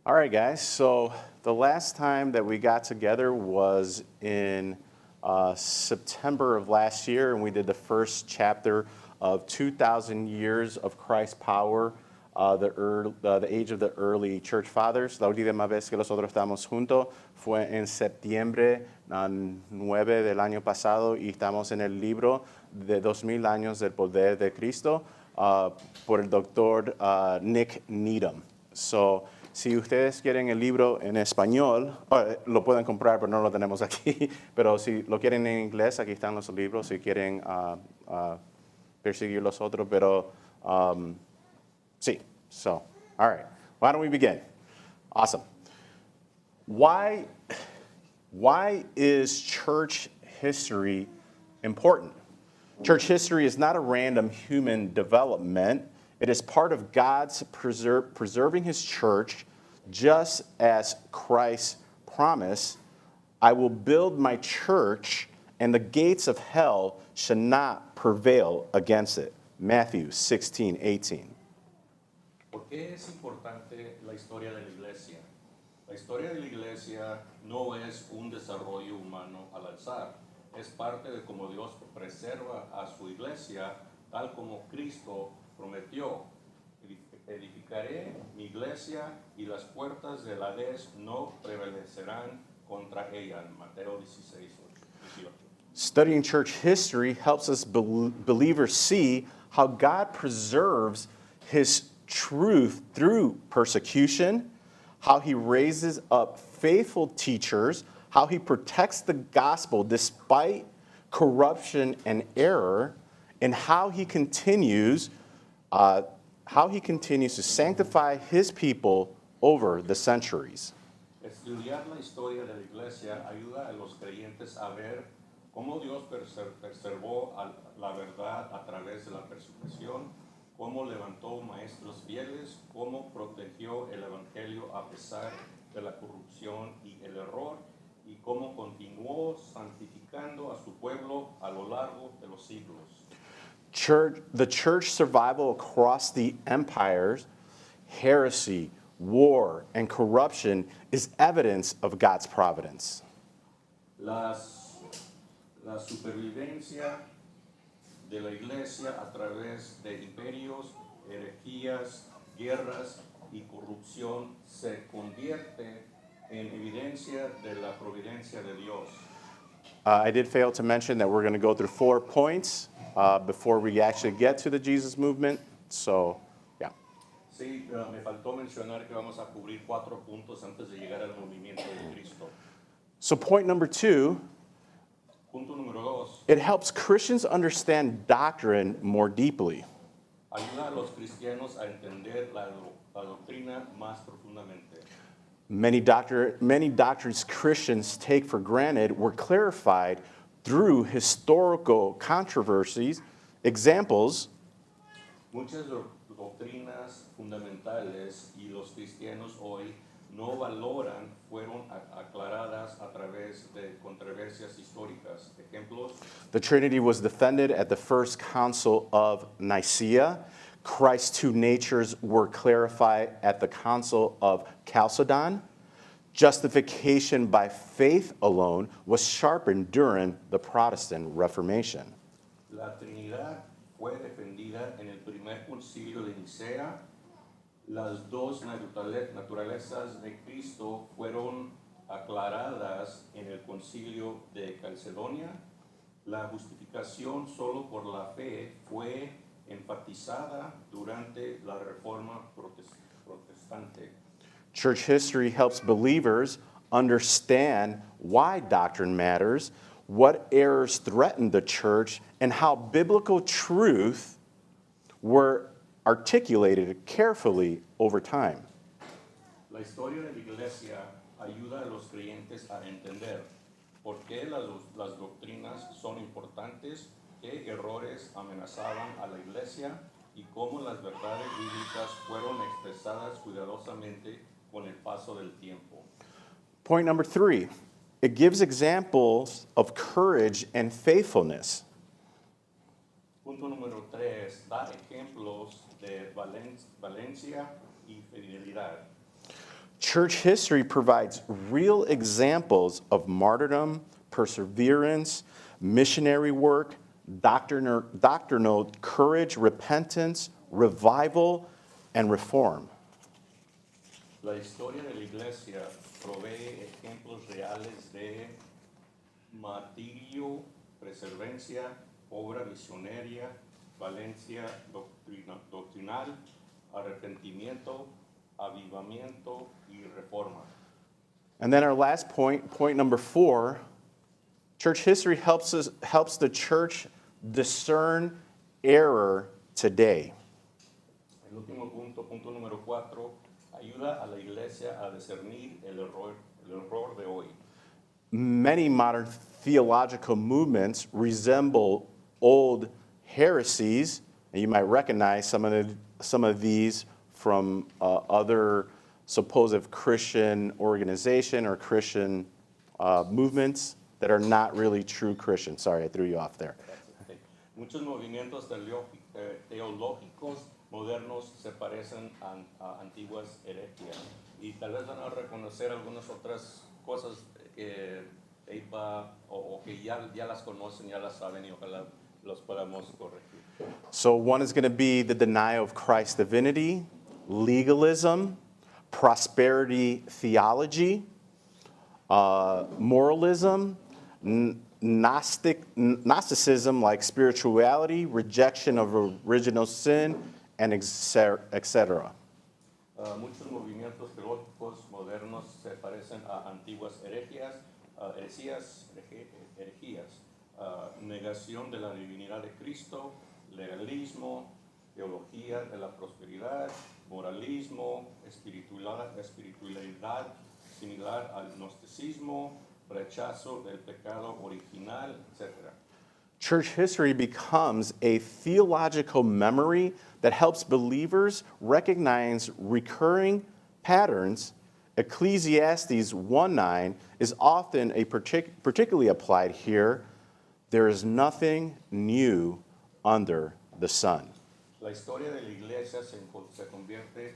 All right, guys. So the last time that we got together was in September of last year, and we did the first chapter of 2,000 Years of Christ's Power, the age of the early church fathers. La última vez que nosotros estamos juntos fue en septiembre 9 del año pasado y estamos en el libro de 2000 años del poder de Cristo por el doctor Nick Needham. So, si ustedes quieren el libro en español, lo pueden comprar, pero no lo tenemos aquí. Pero si lo quieren en inglés, aquí están los libros. Si quieren perseguir los otros, pero sí. So, all right. Why don't we begin? Awesome. Why is church history important? Church history is not a random human development. It is part of God's preserving his church, just as Christ promised, I will build my church, and the gates of hell shall not prevail against it. Matthew 16:18. ¿Por qué es importante la historia de la iglesia? La historia de la iglesia no es un desarrollo humano al azar. Es parte de cómo Dios preserva a su iglesia, tal como Cristo prometió. Edificaré mi iglesia y las puertas del Hades no prevalecerán contra ella. Mateo 16:18. Studying church history helps us believers see how God preserves his truth through persecution, how he raises up faithful teachers, how he protects the gospel despite corruption and error, and how he continues to sanctify his people over the centuries. Estudiar la historia de la iglesia ayuda a los creyentes a ver cómo Dios preservó la verdad a través de la persecución, cómo levantó maestros fieles, cómo protegió el evangelio a pesar de la corrupción y el error, y cómo continuó santificando a su pueblo a lo largo de los siglos. The church survival across the empires, heresy, war, and corruption is evidence of God's providence. La supervivencia de la iglesia a través de imperios, herejías, guerras y corrupción se convierte en evidencia de la providencia de Dios. I did fail to mention that we're going to go through 4 points before we actually get to the Jesus movement. So, yeah. Sí, me faltó mencionar que vamos a cubrir 4 puntos antes de llegar al movimiento de Cristo. So point number 2, Punto número 2. it helps Christians understand doctrine more deeply. Ayuda a los cristianos a entender la doctrina más profundamente. Many doctrines Christians take for granted were clarified through historical controversies. Examples: Muchas doctrinas fundamentales y los cristianos hoy no valoran fueron aclaradas a través de controversias históricas. Ejemplos: the Trinity was defended at the First Council of Nicaea. Christ's 2 natures were clarified at the Council of Chalcedon. Justification by faith alone was sharpened during the Protestant Reformation. La Trinidad fue defendida en el primer concilio de Nicea. Las 2 naturalezas de Cristo fueron aclaradas en el concilio de Calcedonia. La justificación solo por la fe fue enfatizada durante la Reforma Protestante. Church history helps believers understand why doctrine matters, what errors threaten the church, and how biblical truth were articulated carefully over time. La historia de la iglesia ayuda a los creyentes a entender por qué las doctrinas son importantes, qué errores amenazaban a la iglesia y cómo las verdades bíblicas fueron expresadas cuidadosamente con el paso del tiempo. Point number 3, it gives examples of courage and faithfulness. Punto número 3, da ejemplos de valencia y fidelidad. Church history provides real examples of martyrdom, perseverance, missionary work, doctrinal courage, repentance, revival, and reform. La historia de la iglesia provee ejemplos reales de martirio, perseverancia, obra misionera, valencia doctrinal, arrepentimiento, avivamiento y reforma. And then our last point, point number 4, church history helps the church discern error today. El último punto, punto número 4, ayuda a la iglesia a discernir el error de hoy. Many modern theological movements resemble old heresies, and you might recognize some of these from other supposed Christian organization or Christian movements that are not really true Christians. Sorry, I threw you off there. Muchos movimientos teológicos modernos se parecen a antiguas herejías y tal vez van a reconocer algunas otras cosas que o que ya las conocen, ya las saben y ojalá los podamos corregir. So one is going to be the denial of Christ's divinity, legalism, prosperity theology, moralism, Gnosticism like spirituality, rejection of original sin, and etc. Muchos movimientos teológicos modernos se parecen a antiguas herejías, negación de la divinidad de Cristo, legalismo, teología de la prosperidad, moralismo, espiritualidad similar al gnosticismo, rechazo del pecado original, etc. Church history becomes a theological memory that helps believers recognize recurring patterns. Ecclesiastes 1:9 is often particularly applied here. There is nothing new under the sun. La historia de la iglesia se convierte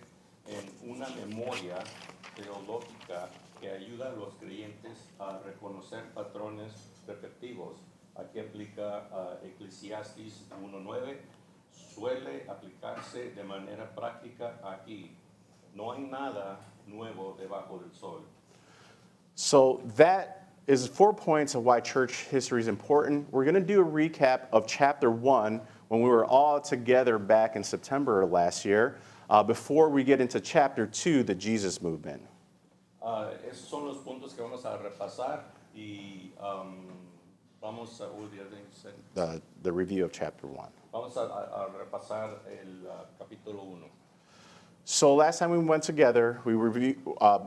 en una memoria teológica que ayuda a los creyentes a reconocer patrones repetitivos. Aquí aplica Eclesiastes 1:9, suele aplicarse de manera práctica aquí. No hay nada nuevo debajo del sol. So that is 4 points of why church history is important. We're going to do a recap of chapter 1 when we were all together back in September of last year, before we get into chapter 2, the Jesus movement. Esos son los puntos que vamos a repasar y vamos a The review of chapter 1. Vamos a repasar el capítulo 1. So last time we went together, we reviewed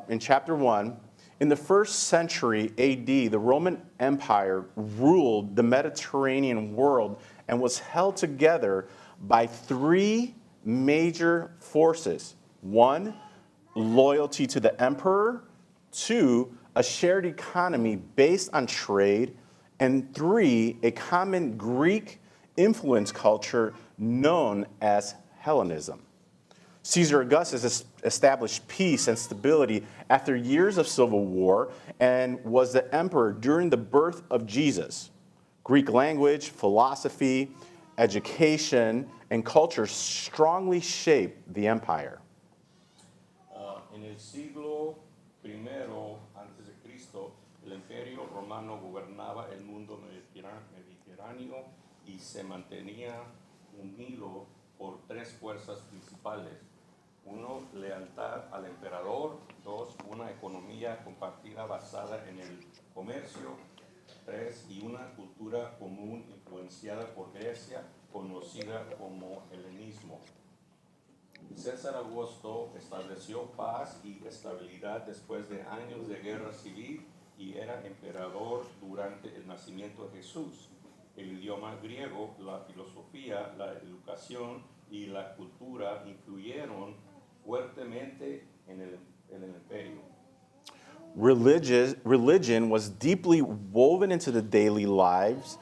in chapter 1. In the first century AD, the Roman Empire ruled the Mediterranean world and was held together by 3 major forces. 1, loyalty to the emperor. 2, a shared economy based on trade. And 3, a common Greek influence culture known as Hellenism. Caesar Augustus established peace and stability after years of civil war and was the emperor during the birth of Jesus. Greek language, philosophy, education, and culture strongly shaped the empire. En el siglo I antes de Cristo, el Imperio Romano gobernaba el mundo mediterráneo y se mantenía unido por 3 fuerzas principales. 1, lealtad al emperador. 2, una economía compartida basada en el comercio. 3, y una cultura común influenciada por Grecia, conocida como helenismo. César Augusto estableció paz y estabilidad después de años de guerra civil y era emperador durante el nacimiento de Jesús. El idioma griego, la filosofía, la educación y la cultura influyeron fuertemente en el imperio. Religion was deeply woven into the daily lives.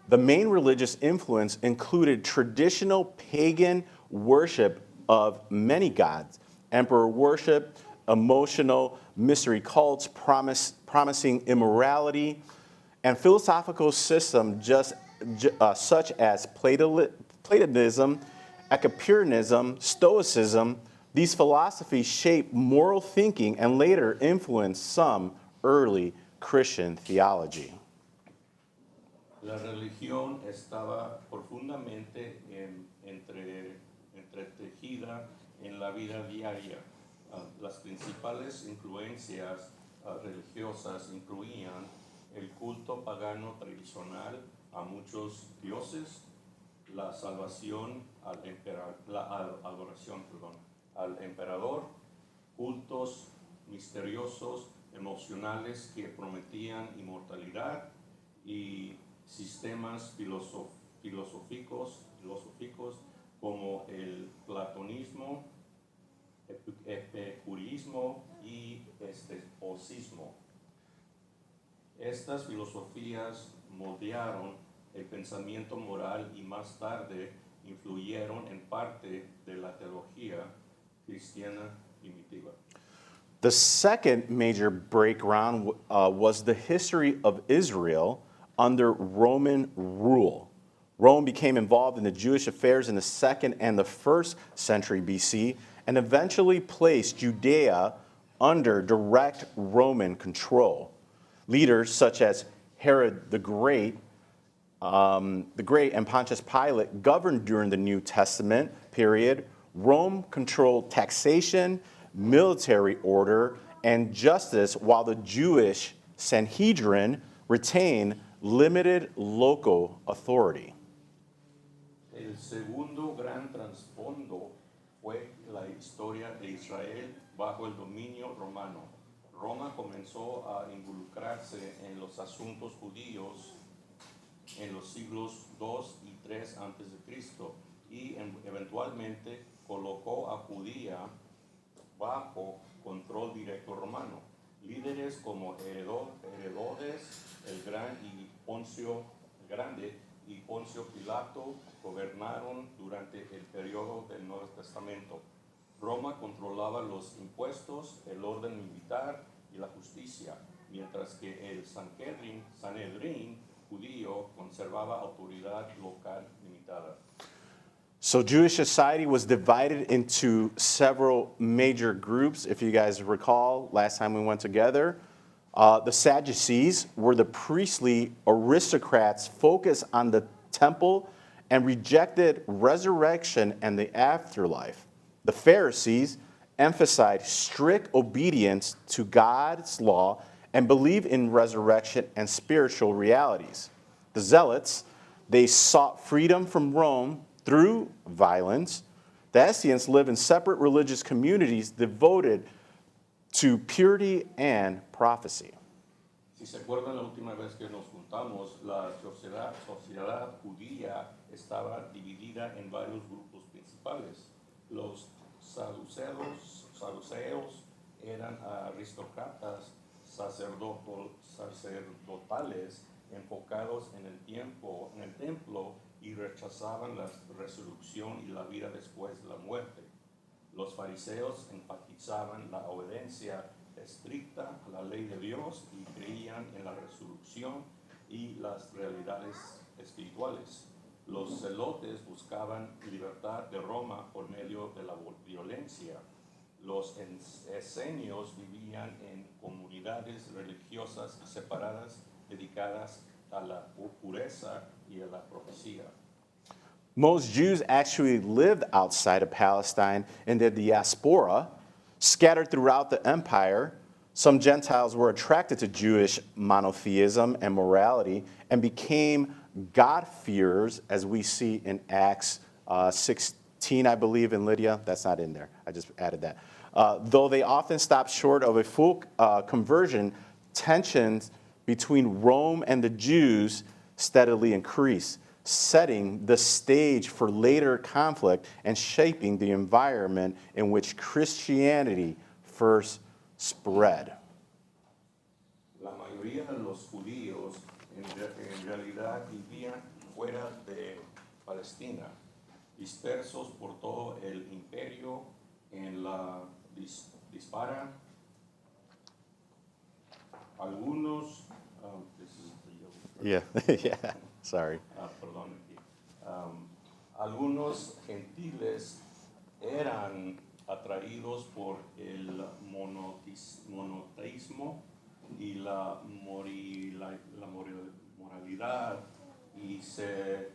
The main religious influence included traditional pagan worship of many gods, emperor worship, emotional mystery cults promising immorality, and philosophical systems such as Platonism, Epicureanism, Stoicism. These philosophies shaped moral thinking and later influenced some early Christian theology. La religión estaba profundamente entretejida en la vida diaria. Las principales influencias religiosas incluían el culto pagano tradicional a muchos dioses, la salvación la adoración, al emperador, cultos misteriosos, emocionales que prometían inmortalidad y sistemas filosóficos como el platonismo, epicurismo y estoicismo. Estas filosofías moldearon el pensamiento moral y más tarde influyeron en parte de la teología cristiana primitiva. The second major breakground was the history of Israel under Roman rule. Rome became involved in the Jewish affairs in the 2nd and the 1st century BC and eventually placed Judea under direct Roman control. Leaders such as Herod the Great and Pontius Pilate governed during the New Testament period. Rome controlled taxation, military order, and justice, while the Jewish Sanhedrin retained limited local authority. El segundo gran trasfondo fue la historia de Israel bajo el dominio romano. Roma comenzó a involucrarse en los asuntos judíos en los siglos II y III a.C. y eventualmente colocó a Judía bajo control directo romano. Líderes como Herodes el Gran y Poncio el Grande y Poncio Pilato gobernaron durante el periodo del Nuevo Testamento. Roma controlaba los impuestos, el orden militar y la justicia, mientras que el Sanedrín judío conservaba autoridad local limitada. So Jewish society was divided into several major groups. If you guys recall, last time we went together, the Sadducees were the priestly aristocrats focused on the temple and rejected resurrection and the afterlife. The Pharisees emphasized strict obedience to God's law and believed in resurrection and spiritual realities. The Zealots, they sought freedom from Rome through violence. The Essenes lived in separate religious communities devoted to purity and prophecy. Si se acuerdan la última vez que nos juntamos, la sociedad judía estaba dividida en varios grupos principales. Los saduceos eran aristócratas sacerdotales enfocados en el templo y rechazaban la resurrección y la vida después de la muerte. Los fariseos enfatizaban la obediencia estricta a la ley de Dios y creían en la resurrección y las realidades espirituales. Los celotes buscaban libertad de Roma por medio de la violencia. Los esenios vivían en comunidades religiosas separadas dedicadas a la pureza y a la profecía. Most Jews actually lived outside of Palestine in the diaspora, scattered throughout the empire. Some Gentiles were attracted to Jewish monotheism and morality and became God-fearers, as we see in Acts 16, I believe, in Lydia. That's not in there. I just added that. Though they often stopped short of a full conversion, tensions between Rome and the Jews steadily increased, setting the stage for later conflict and shaping the environment in which Christianity first spread. La mayoría de los judíos en realidad vivían fuera de Palestina, dispersos por todo el imperio en la dispara. Algunos, this is the yellow. Yeah, yeah, sorry. Perdón, aquí. Algunos gentiles eran atraídos por el monoteísmo y la moralidad y se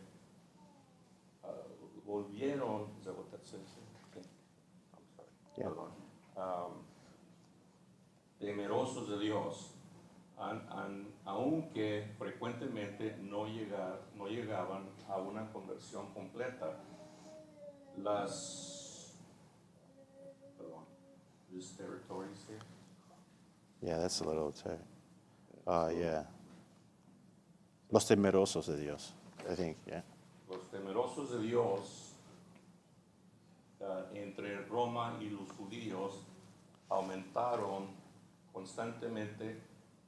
volvieron, is that what that says? Okay. I'm sorry. Yeah. Perdón. Temerosos de Dios, aunque frecuentemente no llegaban a una conversión completa. These territories here. Yeah, that's a little tight. Yeah. Los temerosos de Dios, I think, yeah. Los temerosos de Dios entre Roma y los judíos aumentaron constantemente,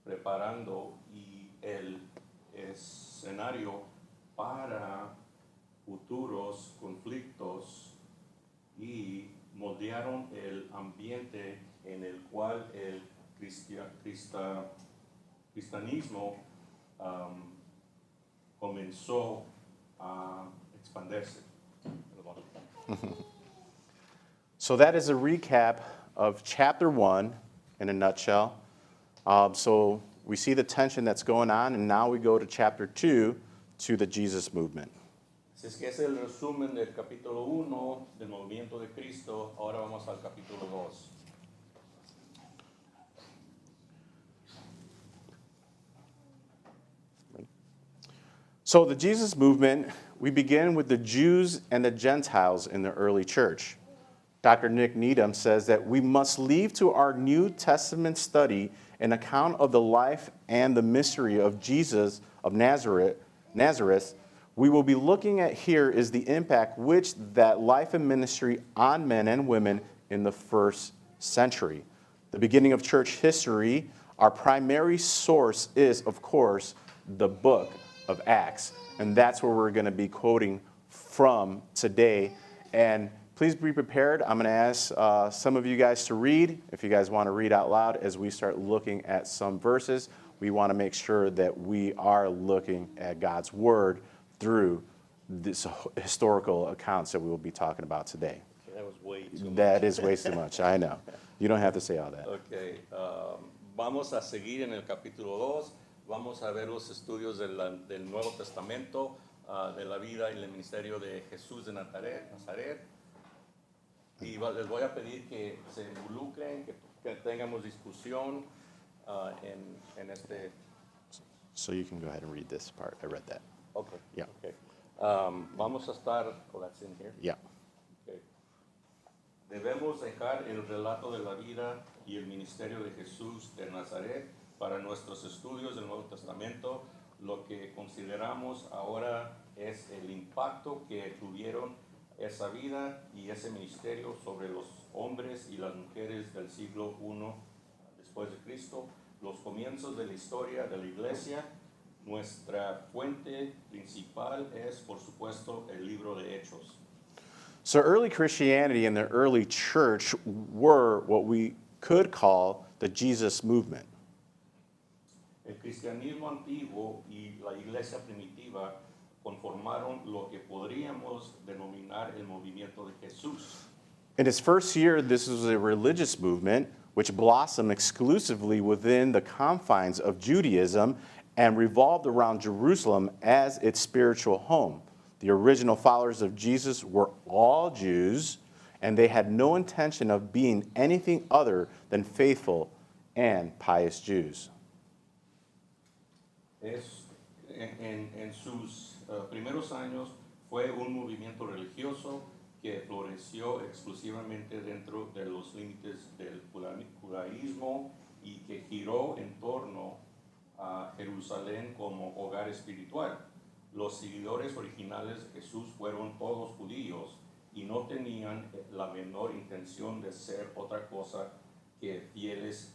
preparando y el escenario para futuros conflictos y moldearon el ambiente en el cual el cristianismo comenzó a expandirse. So that is a recap of chapter 1 in a nutshell. So we see the tension that's going on, and now we go to chapter 2 to the Jesus movement. Si es que ese es el resumen del capítulo 1 del movimiento de Cristo, ahora vamos al capítulo 2. So the Jesus movement, we begin with the Jews and the Gentiles in the early church. Dr. Nick Needham says that we must leave to our New Testament study an account of the life and the mystery of Jesus of Nazareth. We will be looking at here is the impact which that life and ministry on men and women in the first century. The beginning of church history, our primary source is, of course, the book of Acts. And that's where we're going to be quoting from today. And please be prepared. I'm going to ask some of you guys to read, if you guys want to read out loud as we start looking at some verses. We want to make sure that we are looking at God's word through this historical accounts that we will be talking about today. That was way too much. That is way too much, I know. You don't have to say all that. Okay, vamos a seguir en el capítulo 2. Vamos a ver los estudios del Nuevo Testamento, de la vida y el ministerio de Jesús de Nazaret. Y les voy a pedir que se involucren, que tengamos discusión en este. So you can go ahead and read this part. I read that. Okay. Yeah. Okay. Vamos a estar. Oh, that's in here. Yeah. Okay. Debemos dejar el relato de la vida y el ministerio de Jesús de Nazaret para nuestros estudios del Nuevo Testamento. Lo que consideramos ahora es el impacto que tuvieron esa vida y ese ministerio sobre los hombres y las mujeres del siglo I después de Cristo, los comienzos de la historia de la iglesia. Nuestra fuente principal es, por supuesto, el libro de Hechos. So early Christianity and the early church were what we could call the Jesus movement. El cristianismo antiguo y la iglesia primitiva conformaron lo que podríamos denominar el movimiento de Jesús. In its first year, this was a religious movement which blossomed exclusively within the confines of Judaism and revolved around Jerusalem as its spiritual home. The original followers of Jesus were all Jews, and they had no intention of being anything other than faithful and pious Jews. En sus primeros años fue un movimiento religioso que floreció exclusivamente dentro de los límites del judaísmo y que giró en torno a Jerusalén como hogar espiritual. Los seguidores originales de Jesús fueron todos judíos y no tenían la menor intención de ser otra cosa que fieles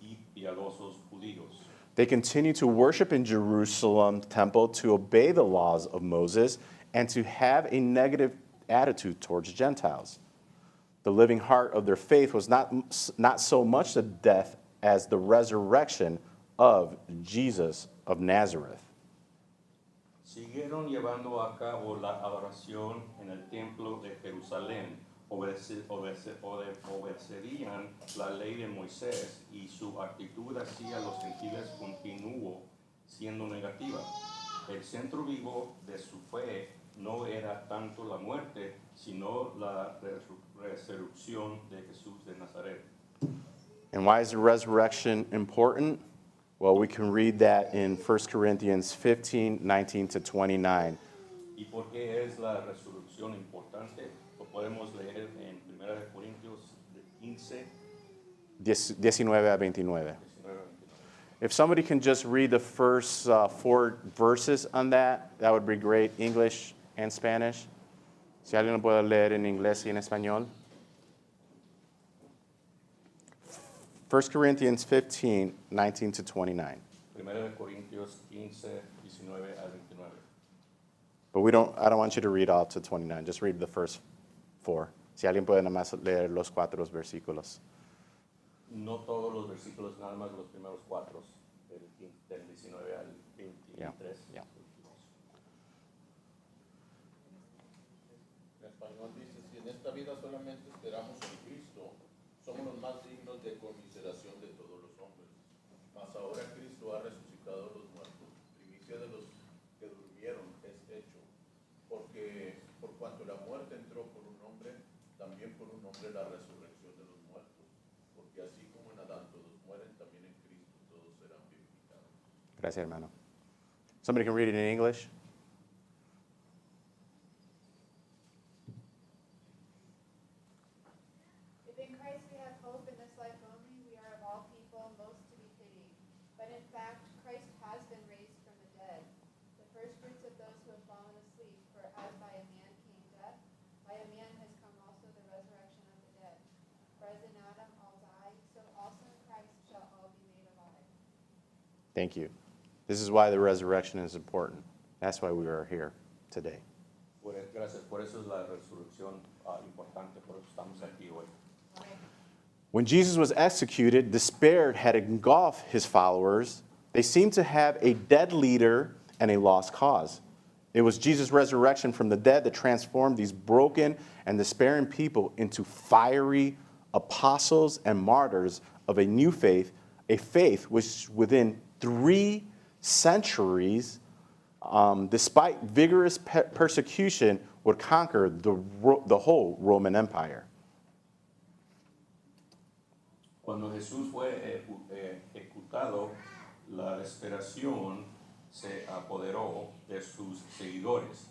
y piadosos judíos. They continued to worship in Jerusalem temple, to obey the laws of Moses, and to have a negative attitude towards Gentiles. the living heart of their faith was not so much the death as the resurrection of Jesus of Nazareth. Siguieron llevando a cabo la adoración en el templo de Jerusalén, obedecerían la ley de Moisés y su actitud hacia los gentiles continuó siendo negativa. El centro vivo de su fe no era tanto la muerte, sino la resurrección de Jesús de Nazaret. And why is the resurrection important? Well, we can read that in 1 Corinthians 15, 19 to 29. ¿Y por qué es la resurrección importante? Lo podemos leer en 1 Corintios 15, 19 a 29. 19. If somebody can just read the first 4 verses on that, that would be great, English and Spanish. Si alguien lo puede leer en inglés y en español. 1 Corinthians 15, 19 to 29. 1 Corintios 15, 19 al 29. But I don't want you to read all to 29. Just read the first 4. Si alguien puede nada más leer los 4 versículos. No todos los versículos, nada más los primeros 4, del 19 al 23. Yeah, yeah. En español dice, si en esta vida solamente esperamos en Cristo, somos los más dignos de conmiseración de todos los hombres. Mas ahora Cristo ha resucitado a los muertos, primicia de los que durmieron es hecho. Porque por cuanto la muerte entró por un hombre, también por un hombre la resurrección de los muertos. Porque así como en Adán todos mueren, también en Cristo todos serán vivificados. Gracias, hermano. Somebody can read it in English? If in Christ we have hope in this life only, we are of all people most to be pitied. But in fact, Christ has been raised from the dead, the first fruits of those who have fallen asleep. For as by a man came death, by a man has come also the resurrection of the dead. For as in Adam all die, so also in Christ shall all be made alive. Thank you. This is why the resurrection is important. That's why we are here today. Gracias, por eso es la resurrección importante, por eso estamos aquí hoy. When Jesus was executed, despair had engulfed his followers. They seemed to have a dead leader and a lost cause. It was Jesus' resurrection from the dead that transformed these broken and despairing people into fiery apostles and martyrs of a new faith, a faith which within 3 centuries, despite vigorous persecution, would conquer the whole Roman Empire. Cuando Jesús fue ejecutado, la desesperación se apoderó de sus seguidores.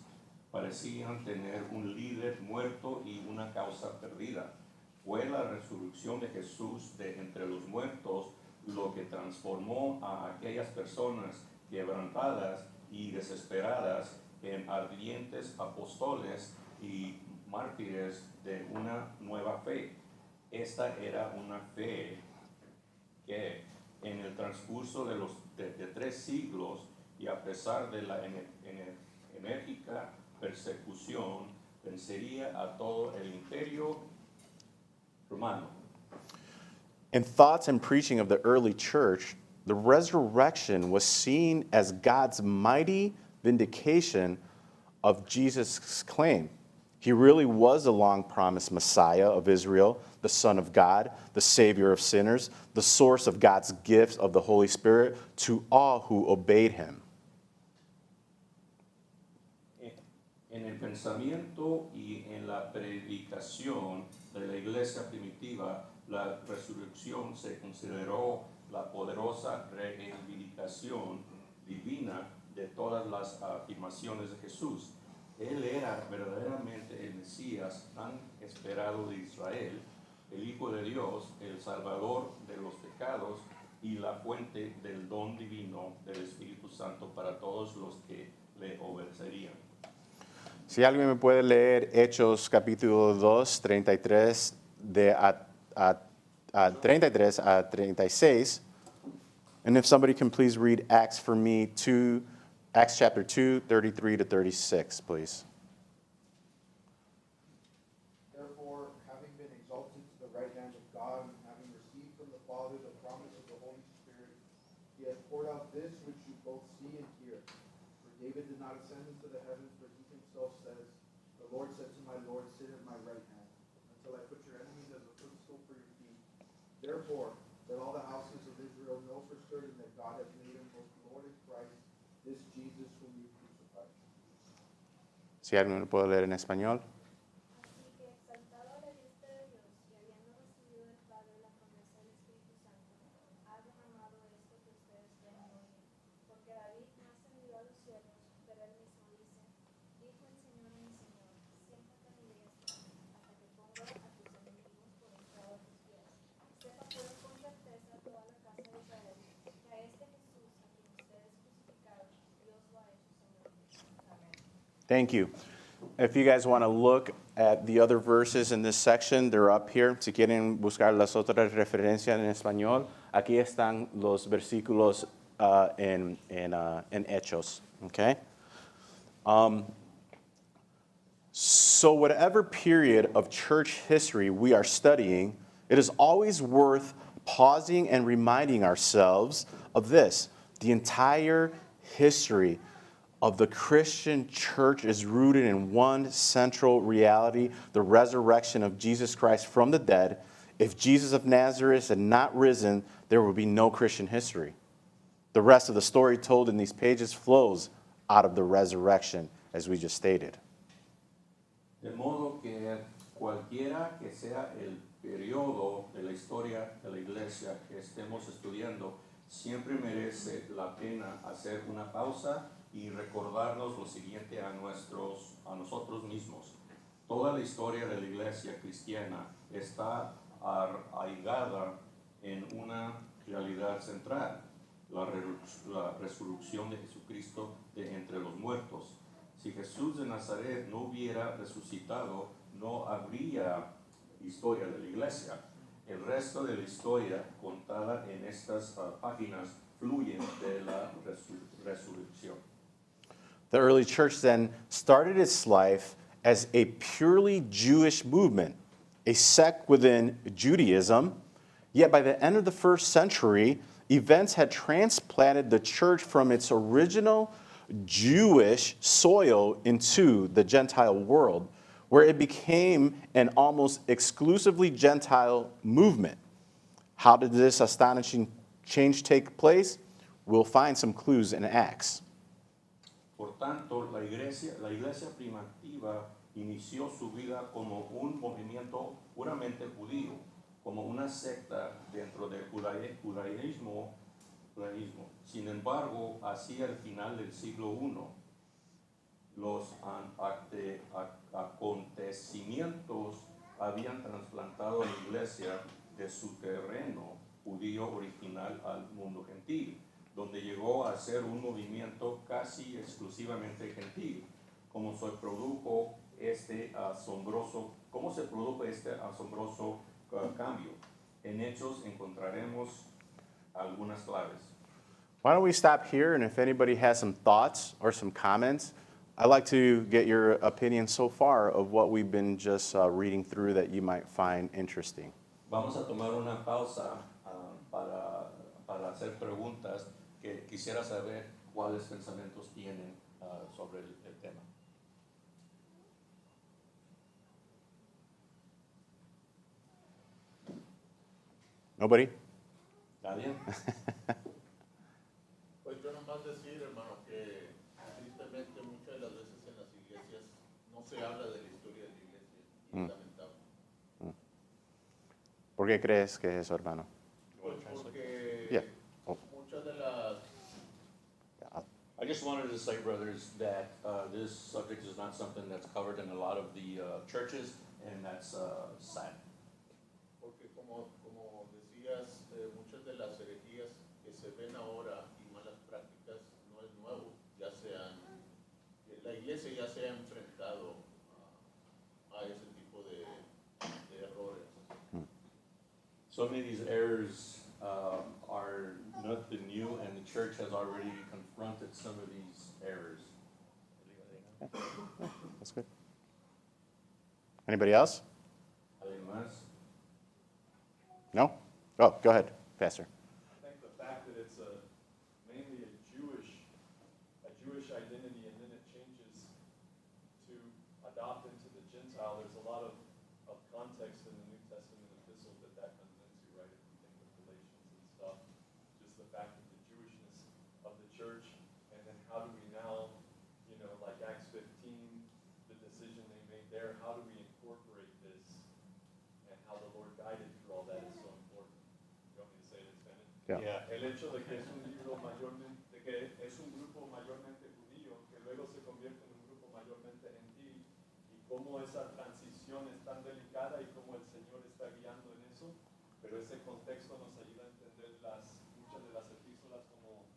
Parecían tener un líder muerto y una causa perdida. Fue la resurrección de Jesús de entre los muertos lo que transformó a aquellas personas quebrantadas y desesperadas en ardientes apóstoles y mártires de una nueva fe. Esta era una fe que en el transcurso de 3 siglos y a pesar de la enérgica persecución vencería a todo el imperio romano. In thoughts and preaching of the early church, the resurrection was seen as God's mighty vindication of Jesus' claim. He really was the long-promised Messiah of Israel, the Son of God, the Savior of sinners, the source of God's gift of the Holy Spirit to all who obeyed him. En el pensamiento y en la predicación de la iglesia primitiva, la resurrección se consideró la poderosa reivindicación divina de todas las afirmaciones de Jesús. Él era verdaderamente el Mesías tan esperado de Israel, el Hijo de Dios, el Salvador de los pecados y la fuente del don divino del Espíritu Santo para todos los que le obedecerían. Si alguien me puede leer Hechos capítulo 2, 33 a 33 a 36. And if somebody can please read Acts for me, Acts chapter 2, 33 to 36, please. Therefore, having been exalted light of the Holy Spirit. He has poured out this which you both see and hear. For David did not ascend into the heavens, but he himself says, the Lord said to my Lord, sit at my right hand, until I put your enemies as a footstool for your feet. Therefore, let all the houses of Israel know for certain that God has made him both Lord and Christ, this Jesus whom you crucified. Si alguien lo puede leer en español. Así que exaltado a la diestra de Dios y habiendo recibido del Padre la promesa del Espíritu Santo, ha derramado esto que ustedes ven y oyen. Porque David no ascendió a los cielos, pero él mismo dice, dijo el Señor a mi Señor, siéntate a mi diestra, hasta que ponga a tus enemigos por estrado de tus pies. Sepa pues con certeza toda la casa de Israel, que a este Jesús a quien ustedes crucificaron, Dios lo ha hecho Señor. Amén. Thank you. If you guys want to look at the other verses in this section, they're up here. Si quieren buscar las otras referencias en español, aquí están los versículos en Hechos. Okay? So whatever period of church history we are studying, it is always worth pausing and reminding ourselves of this. The entire history of the Christian church is rooted in one central reality, the resurrection of Jesus Christ from the dead. If Jesus of Nazareth had not risen, there would be no Christian history. The rest of the story told in these pages flows out of the resurrection, as we just stated. De modo que cualquiera que sea el periodo de la historia de la iglesia que estemos estudiando, siempre merece la pena hacer una pausa y recordarnos lo siguiente a nosotros mismos. Toda la historia de la iglesia cristiana está arraigada en una realidad central, la resurrección de Jesucristo de entre los muertos. Si Jesús de Nazaret no hubiera resucitado, no habría historia de la iglesia. El resto de la historia contada en estas páginas fluyen de la resurrección. The early church then started its life as a purely Jewish movement, a sect within Judaism. Yet by the end of the first century, events had transplanted the church from its original Jewish soil into the Gentile world, where it became an almost exclusively Gentile movement. How did this astonishing change take place? We'll find some clues in Acts. Por tanto, la iglesia primitiva inició su vida como un movimiento puramente judío, como una secta dentro del judaísmo. Sin embargo, hacia el final del siglo I, los acontecimientos habían trasplantado a la iglesia de su terreno judío original al mundo gentil, donde llegó a ser un movimiento casi exclusivamente gentil. ¿Cómo se produjo este asombroso cambio? En Hechos encontraremos algunas claves. Why don't we stop here, and if anybody has some thoughts or some comments, I'd like to get your opinion so far of what we've been just reading through that you might find interesting. Vamos a tomar una pausa para hacer preguntas que quisiera saber cuáles pensamientos tienen sobre el tema. Nobody? ¿Nadie? Pues yo nomás decir, hermano, que tristemente muchas de las veces en las iglesias no se habla de la historia de la iglesia. Y es lamentable. ¿Por qué crees que es eso, hermano? Pues porque Yeah. Oh. muchas de las I just wanted to say, brothers, that this subject is not something that's covered in a lot of the churches, and that's sad. Porque como decías, muchas de las herejías que se ven ahora y malas prácticas no es nuevo, la iglesia ya se ha enfrentado a ese tipo de errores. So many of these errors are nothing new, and the church has already confronted some of these errors. That's good. Anybody else? ¿Alguien más? No? Oh, go ahead, Pastor. fact that it's mainly a Jewish identity, and then it changes to adopt into the Gentile. There's a lot of context in the New Testament epistles that comes into, right? If you think of Galatians and stuff, just the fact of the Jewishness of the church, and then how do we now, like Acts 15, the decision they made there, how do we incorporate this, and how the Lord guided through all that is so important. You want me to say it in Spanish? Yeah. El hecho de que es un libro mayormente, de que es un grupo mayormente judío, que luego se convierte en un grupo mayormente gentil, y cómo esa transición es tan delicada y cómo el Señor está guiando en eso, pero ese contexto nos ayuda a entender muchas de las epístolas como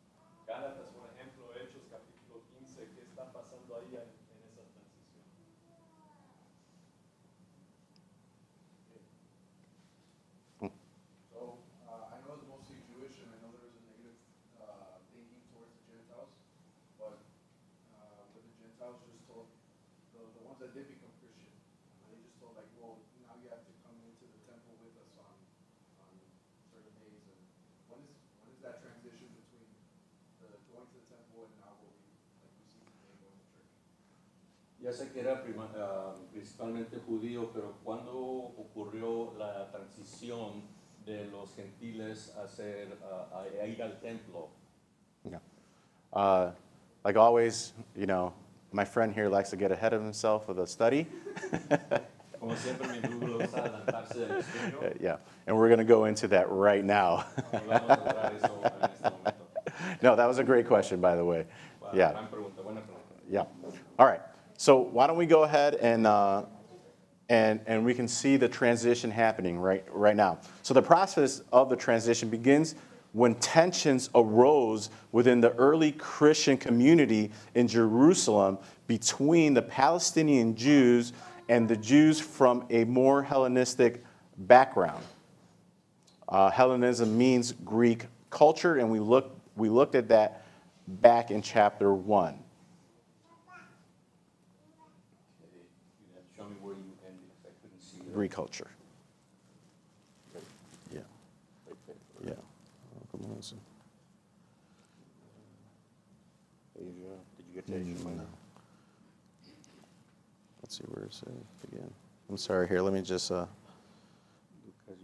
Gálatas, por ejemplo, Hechos capítulo 15, qué está pasando ahí en esa transición. So, I know it's mostly Jewish, and I know there is a negative thinking towards the Gentiles, but with the Gentiles just told, the ones that did become Christian, they just told like, well, now you have to come into the temple with us on certain days, and when is that transition between the going to the temple and now what we see today going to church? Ya sé que era principalmente judío, pero ¿cuándo ocurrió la transición de los gentiles a ir al templo? Like always, my friend here likes to get ahead of himself with a study. Como siempre, mi amigo le gusta adelantarse del estudio. Yeah, and we're going to go into that right now. Y vamos a lograr eso en este momento. No, that was a great question, by the way. Yeah. Gran pregunta, buena pregunta. Yeah. All right. So why don't we go ahead and we can see the transition happening right now. So the process of the transition begins when tensions arose within the early Christian community in Jerusalem between the Palestinian Jews and the Jews from a more Hellenistic background. Hellenism means Greek culture, and we looked at that back in chapter 1. Show me where you ended, because I couldn't see it. Greek culture. Yeah. Yeah. Come on, listen. Did you get to Asia Minor? Let's see where it's at again. I'm sorry, here, let me just, Because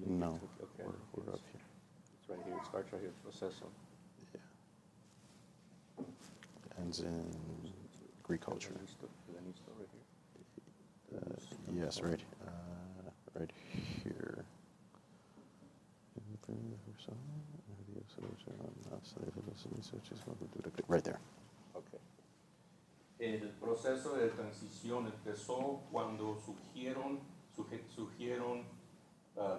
you no, okay. we're up here. It's right here. It starts right here. Proceso. Ends in Greek culture. Helenístico right here. Yes, right here. Right there. Okay. El proceso de transición empezó cuando surgieron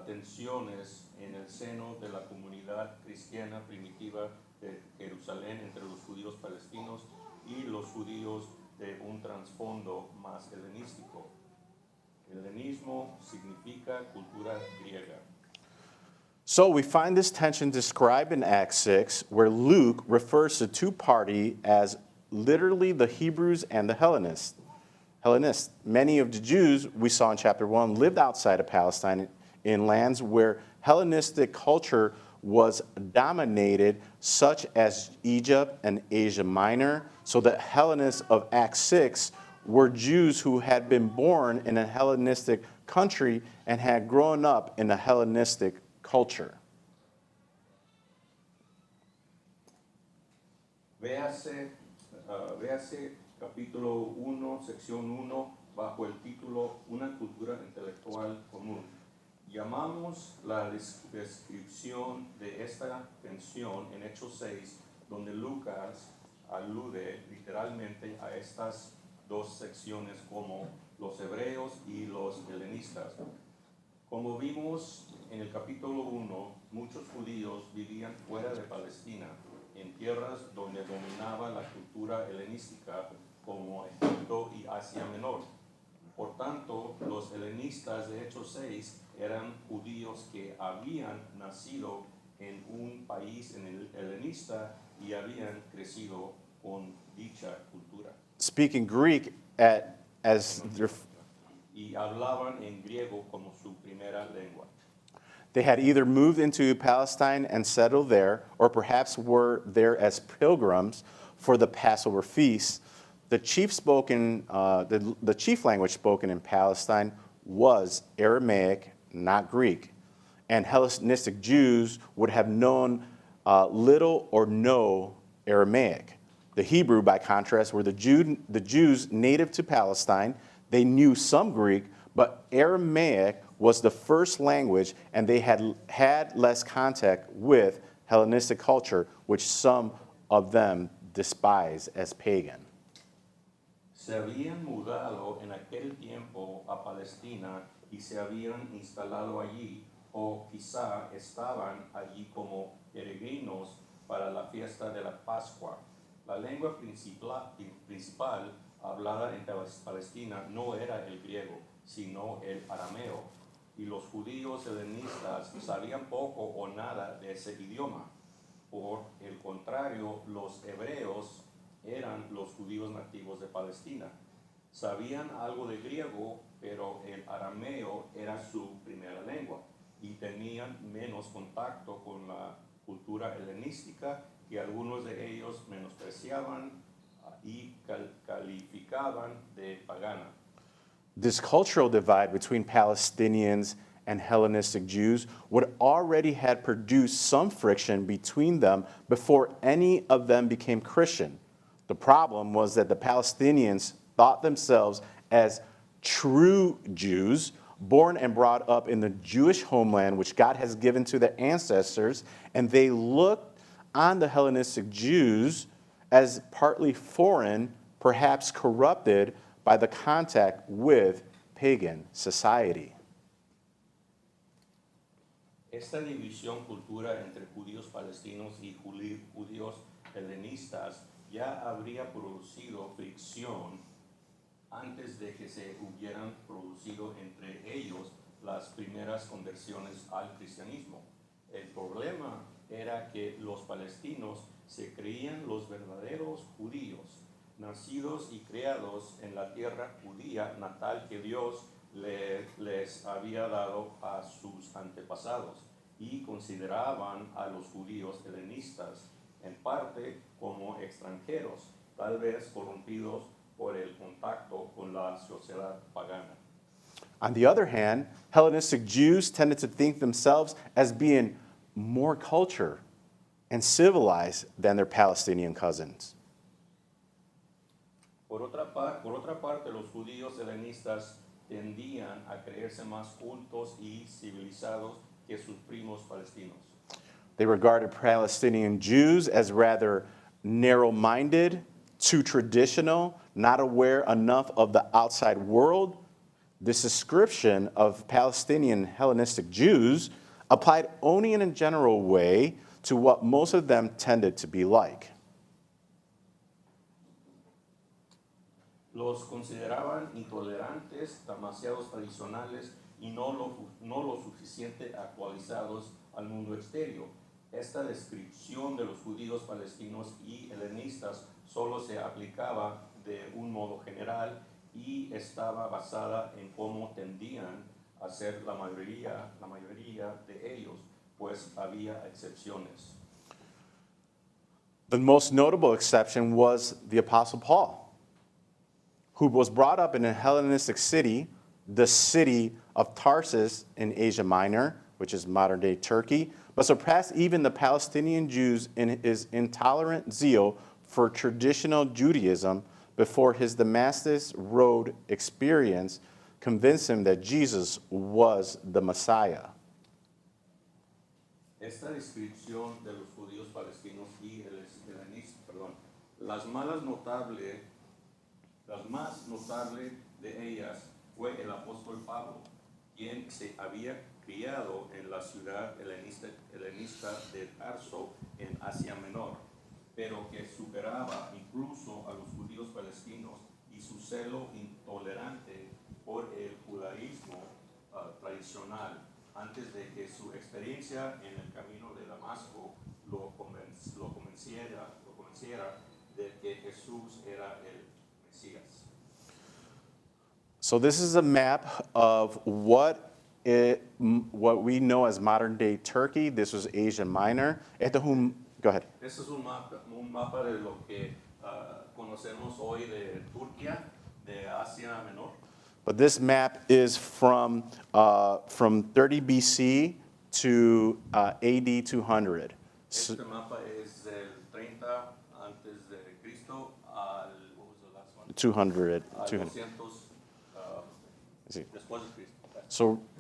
tensiones en el seno de la comunidad cristiana primitiva de Jerusalén entre los judíos palestinos y los judíos de un trasfondo más helenístico. Helenismo significa cultura griega. So we find this tension described in Acts 6, where Luke refers to two parties as literally the Hebrews and the Hellenists. Many of the Jews we saw in chapter 1 lived outside of Palestine in lands where Hellenistic culture was dominated, such as Egypt and Asia Minor. So the Hellenists of Acts 6 were Jews who had been born in a Hellenistic country and had grown up in a Hellenistic culture. Véase capítulo 1, sección 1, bajo el título Una cultura intelectual común. Llamamos la descripción de esta tensión en Hechos 6, donde Lucas alude literalmente a estas dos secciones como los hebreos y los helenistas. Como vimos en el capítulo 1, muchos judíos vivían fuera de Palestina, en tierras donde dominaba la cultura helenística como Egipto y Asia Menor. Por tanto, los helenistas de Hechos 6 eran judíos que habían nacido en un país helenista y habían crecido con dicha cultura. Speaking Greek as their, Y hablaban en griego como su primera lengua. They had either moved into Palestine and settled there, or perhaps were there as pilgrims for the Passover feast. The chief language spoken in Palestine was Aramaic, not Greek. And Hellenistic Jews would have known little or no Aramaic. The Hebrew, by contrast, were the Jews native to Palestine. They knew some Greek, but Aramaic was the first language, and they had less contact with Hellenistic culture, which some of them despise as pagan. Se habían mudado en aquel tiempo a Palestina y se habían instalado allí, o quizá estaban allí como peregrinos para la fiesta de la Pascua. La lengua principal hablada en Palestina no era el griego, sino el arameo, y los judíos helenistas sabían poco o nada de ese idioma. Por el contrario, los hebreos eran los judíos nativos de Palestina. Sabían algo de griego, pero el arameo era su primera lengua y tenían menos contacto con la cultura helenística, que algunos de ellos menospreciaban y calificaban de pagana. This cultural divide between Palestinians and Hellenistic Jews would already had produced some friction between them before any of them became Christian. The problem was that the Palestinians thought themselves as true Jews, born and brought up in the Jewish homeland which God has given to their ancestors, and they looked on the Hellenistic Jews as partly foreign, perhaps corrupted by the contact with pagan society. Esta división cultural entre judíos palestinos y judíos helenistas ya habría producido fricción antes de que se hubieran producido entre ellos las primeras conversiones al cristianismo. El problema era que los palestinos se creían los verdaderos judíos, nacidos y criados en la tierra judía natal que Dios les había dado a sus antepasados, y consideraban a los judíos helenistas en parte como extranjeros, tal vez corrompidos por el contacto con la sociedad pagana. On the other hand, Hellenistic Jews tended to think themselves as being more cultured and civilized than their Palestinian cousins. Por otra parte, los judíos helenistas tendían a creerse más cultos y civilizados que sus primos palestinos. They regarded Palestinian Jews as rather narrow-minded, too traditional, not aware enough of the outside world. This description of Palestinian Hellenistic Jews applied only in a general way to what most of them tended to be like. Los consideraban intolerantes, demasiado tradicionales y no lo suficiente actualizados al mundo exterior. Esta descripción de los judíos palestinos y helenistas solo se aplicaba de un modo general y estaba basada en cómo tendían a ser la mayoría de ellos, pues había excepciones. The most notable exception was the Apostle Paul, who was brought up in a Hellenistic city, the city of Tarsus in Asia Minor, which is modern-day Turkey, but surpassed even the Palestinian Jews in his intolerant zeal for traditional Judaism before his Damascus Road experience convinced him that Jesus was the Messiah. Esta descripción de los judíos palestinos y helenistas, las más notable de ellas fue el apóstol Pablo, quien se había criado en la ciudad helenista de Tarso en Asia Menor, pero que superaba incluso a los judíos palestinos y su celo intolerante por el judaísmo tradicional, antes de que su experiencia en el camino de Damasco lo convenciera de que Jesús era el Mesías. So this is a map of what what we know as modern day Turkey. This was Asia Minor. Esto es go ahead. Este es un mapa de lo que conocemos hoy de Turquía, de Asia Menor. But this map is from 30 BC to AD 200. So, Este mapa es del 30 antes de Cristo al, what was the last one? 200. Al 200. 200 Sí. después de Cristo.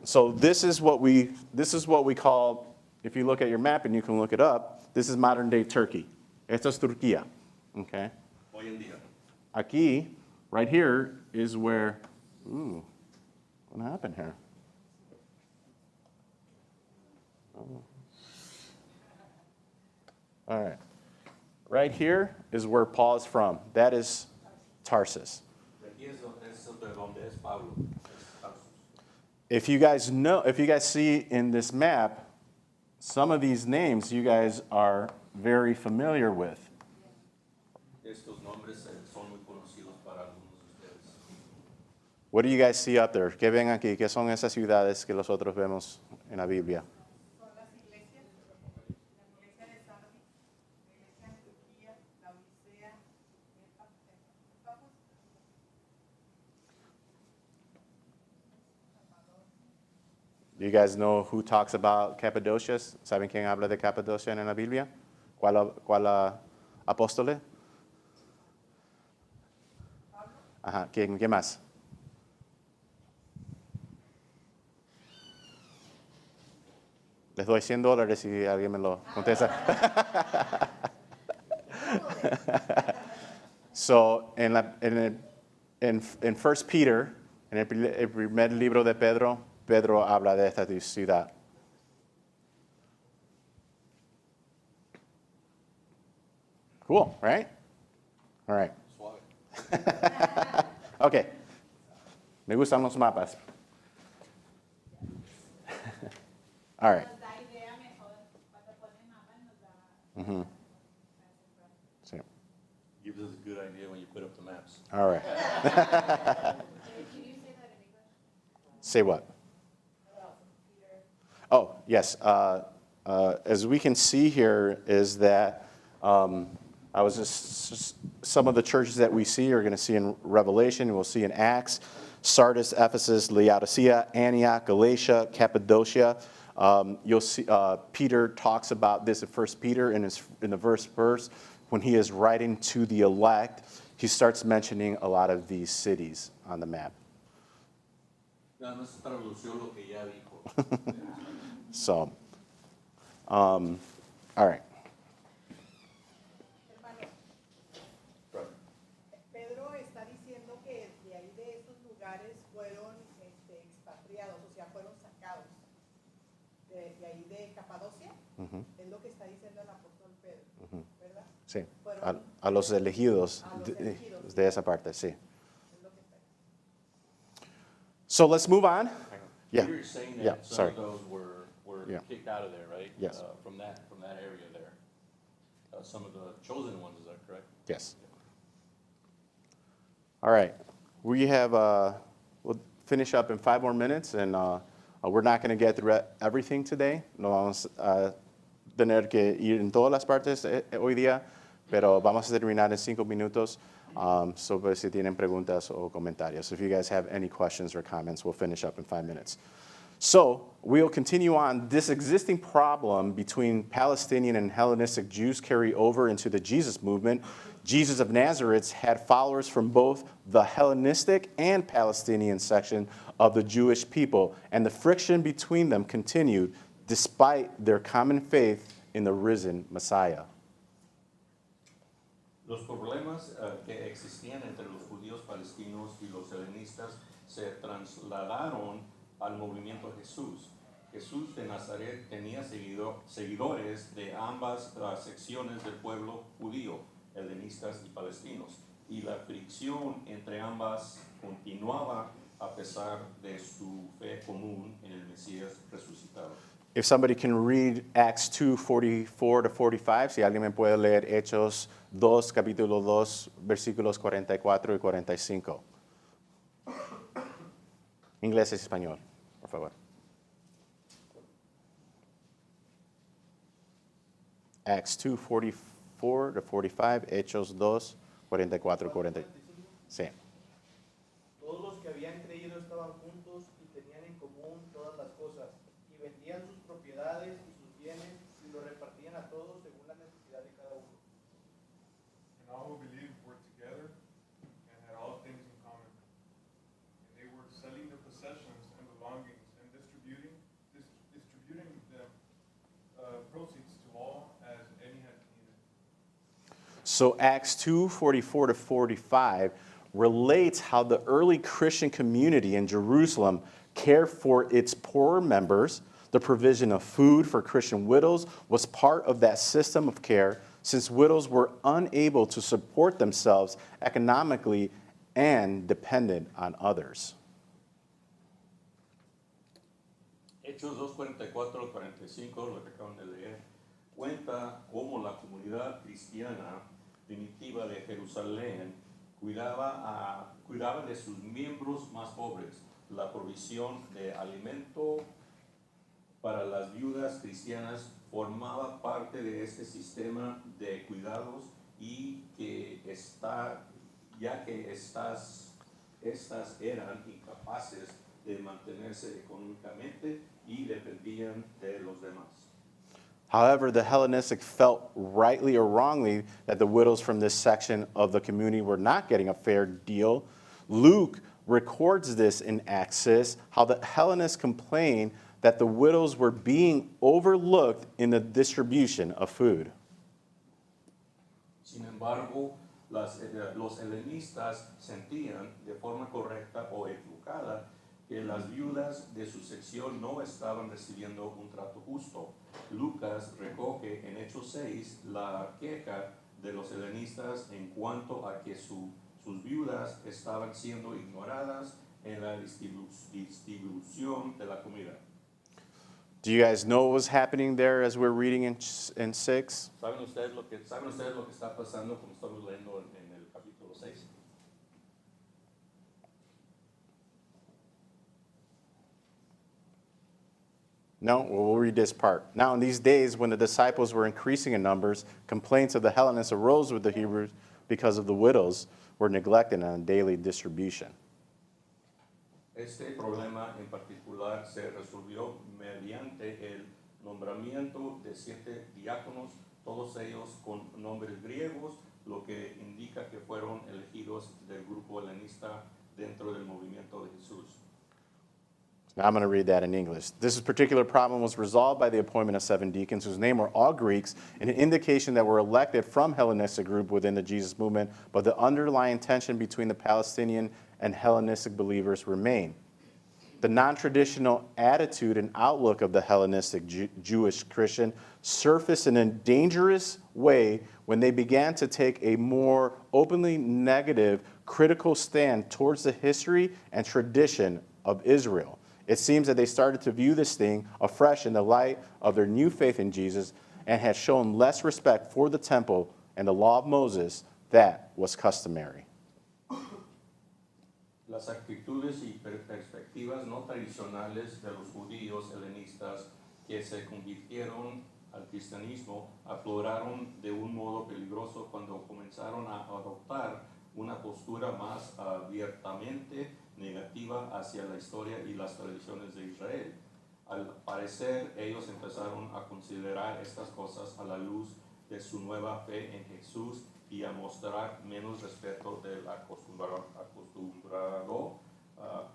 So this is what we call, if you look at your map and you can look it up, this is modern day Turkey. Esto es Turquía. Okay. Hoy en día. Aquí, right here, is where, what happened here? Oh. All right. Right here is where Paul is from. That is Tarsus. De aquí es de donde es Pablo. Es Tarsus. If you guys see in this map, some of these names you guys are very familiar with. Estos nombres son muy conocidos para algunos de ustedes. What do you guys see up there? ¿Qué ven aquí? ¿Qué son esas ciudades que nosotros vemos en la Biblia? Son las iglesias, la iglesia de Sardis, la iglesia de Turquía, la Odisea, Pafos, Do you guys know who talks about Cappadocia? ¿Saben quién habla de Cappadocia en la Biblia? ¿Cuál apóstol? Ajá, ¿qué más? Les doy $100 si alguien me lo contesta. So, en 1 Peter, en el primer libro de Pedro, Pedro habla de esta ciudad. Cool, right? All right. Suave. Okay. Me gustan los mapas. All right. nos da idea mejor, cuando ponen mapa nos da. Sí. Gives us a good idea when you put up the maps. All right. Can you say that in English? Say what? Oh, yes. As we can see here is that I was just some of the churches that we see are going to see in Revelation, we'll see in Acts, Sardis, Ephesus, Laodicea, Antioch, Galatia, Cappadocia. You'll see Peter talks about this in 1 Peter in the verse when he is writing to the elect. He starts mentioning a lot of these cities on the map. Nada más tradució lo que ya dijo. So, all right. Hermano, Pedro está diciendo que de ahí de esos lugares fueron expatriados, o sea, fueron sacados. De ahí de Capadocia, es lo que está diciendo el apóstol Pedro, ¿verdad? Sí, Fueron a los elegidos a los elegidos. de esa parte, sí. es lo que está diciendo. So let's move on. Yeah. You're saying that Yeah, some sorry. of those were Yeah. kicked out of there, right? Yes. From that area there. Some of the chosen ones, is that correct? Yes. All right. We have, we'll finish up in 5 more minutes, and we're not going to get through everything today. No vamos a tener que ir en todas las partes hoy día, pero vamos a terminar en 5 minutos. So pues, si tienen preguntas o comentarios. If you guys have any questions or comments, we'll finish up in 5 minutes. So we'll continue on. This existing problem between Palestinian and Hellenistic Jews carry over into the Jesus movement. Jesus of Nazareth had followers from both the Hellenistic and Palestinian section of the Jewish people, and the friction between them continued despite their common faith in the risen Messiah. Los problemas que existían entre los judíos palestinos y los helenistas se trasladaron al movimiento Jesús. Jesús de Nazaret tenía seguidores de ambas secciones del pueblo judío, helenistas y palestinos, y la fricción entre ambas continuaba a pesar de su fe común en el Mesías resucitado. If somebody can read Acts 2:44 to 45, si alguien me puede leer Hechos 2, capítulo 2, versículos 44 y 45. Inglés y español, por favor. Acts 2:44 to 45, Hechos 2, 44, 40. Sí. Todos los que habían creído estaban juntos y tenían en común todas las cosas, y vendían sus propiedades y sus bienes y los repartían a todos según la necesidad de cada uno. And all who believed were together and had all things in common. And they were selling their possessions and belongings and distributing the proceeds to all as any had needed. So Acts 2:44 to 45 relates how the early Christian community in Jerusalem cared for its poorer members. The provision of food for Christian widows was part of that system of care, since widows were unable to support themselves economically and dependent on others. Hechos 2:44-45, lo que acaban de leer, cuenta cómo la comunidad cristiana primitiva de Jerusalén cuidaba de sus miembros más pobres, la provisión de alimento para las viudas cristianas formaba parte de este sistema de cuidados y que ya que estas eran incapaces de mantenerse económicamente y dependían de los demás. However, the Hellenistic felt rightly or wrongly that the widows from this section of the community were not getting a fair deal. Luke records this in Acts 6, how the Hellenists complained that the widows were being overlooked in the distribution of food. Sin embargo, los helenistas sentían de forma correcta o equivocada que las viudas de su sección no estaban recibiendo un trato justo. Lucas recoge en Hechos 6 la queja de los helenistas en cuanto a que sus viudas estaban siendo ignoradas en la distribución de la comida. Do you guys know what was happening there as we're reading in 6? ¿Saben ustedes lo que está pasando como estamos leyendo en el capítulo 6? No? Well, we'll read this part. Now, in these days, when the disciples were increasing in numbers, complaints of the Hellenists arose with the Hebrews because of the widows were neglected on daily distribution. Este problema en particular se resolvió mediante el nombramiento de 7 diáconos, todos ellos con nombres griegos, lo que indica que fueron elegidos del grupo helenista dentro del movimiento de Jesús. Now I'm going to read that in English. This particular problem was resolved by the appointment of 7 deacons whose name were all Greeks, and an indication that were elected from Hellenistic group within the Jesus movement, but the underlying tension between the Palestinian and Hellenistic believers remained. The non-traditional attitude and outlook of the Hellenistic Jewish Christian surfaced in a dangerous way when they began to take a more openly negative, critical stand towards the history and tradition of Israel. It seems that they started to view this thing afresh in the light of their new faith in Jesus and had shown less respect for the temple and the law of Moses that was customary. Las actitudes y perspectivas no tradicionales de los judíos helenistas que se convirtieron al cristianismo afloraron de un modo peligroso cuando comenzaron a adoptar una postura más abiertamente negativa hacia la historia y las tradiciones de Israel. Al parecer, ellos empezaron a considerar estas cosas a la luz de su nueva fe en Jesús y a mostrar menos respeto del acostumbrado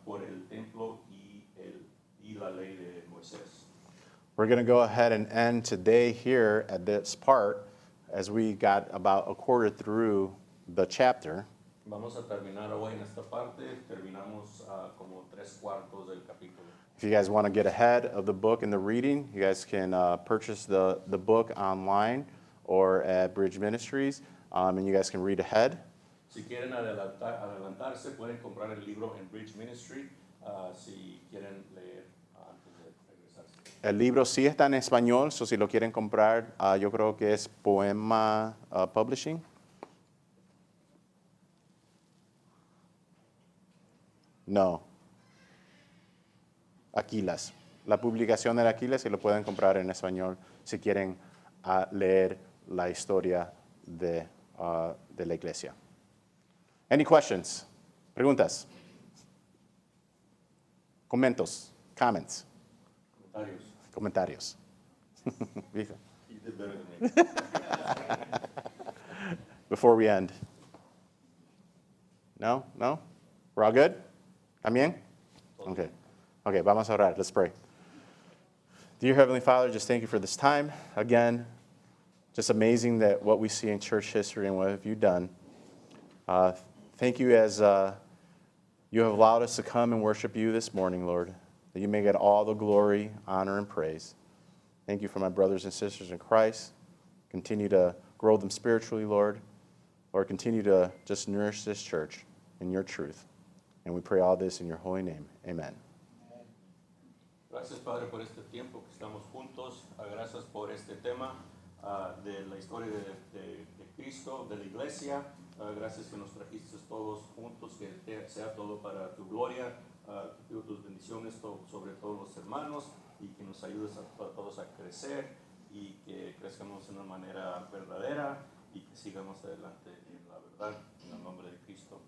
por el templo y la ley de Moisés. We're going to go ahead and end today here at this part as we got about a quarter through the chapter. Vamos a terminar hoy en esta parte, terminamos como 3/4 del capítulo. If you guys want to get ahead of the book and the reading, you guys can purchase the book online or at Bridge Ministries, and you guys can read ahead. Si quieren adelantarse, pueden comprar el libro en Bridge Ministry, si quieren leer antes de regresarse. El libro sí está en español, so si lo quieren comprar, yo creo que es Poema Publishing. No. Aquilas. La publicación de Aquilas y lo pueden comprar en español si quieren a leer la historia de la iglesia. Any questions? Preguntas? Comments? Comentarios. Dice. He did better than me. Before we end. No? We're all good? ¿También? Okay. Okay, vamos a orar. Let's pray. Dear Heavenly Father, just thank you for this time. Again, just amazing that what we see in church history and what have you done. Thank you as you have allowed us to come and worship you this morning, Lord, that you may get all the glory, honor, and praise. Thank you for my brothers and sisters in Christ. Continue to grow them spiritually, Lord. Lord, continue to just nourish this church in your truth. And we pray all this in your holy name. Amen. Gracias, Padre, por este tiempo que estamos juntos. Gracias por este tema de la historia de Cristo, de la iglesia. Gracias que nos trajiste todos juntos, que sea todo para tu gloria. Pido tus bendiciones sobre todos los hermanos y que nos ayudes a todos a crecer y que crezcamos de una manera verdadera y que sigamos adelante en la verdad, en el nombre de Cristo.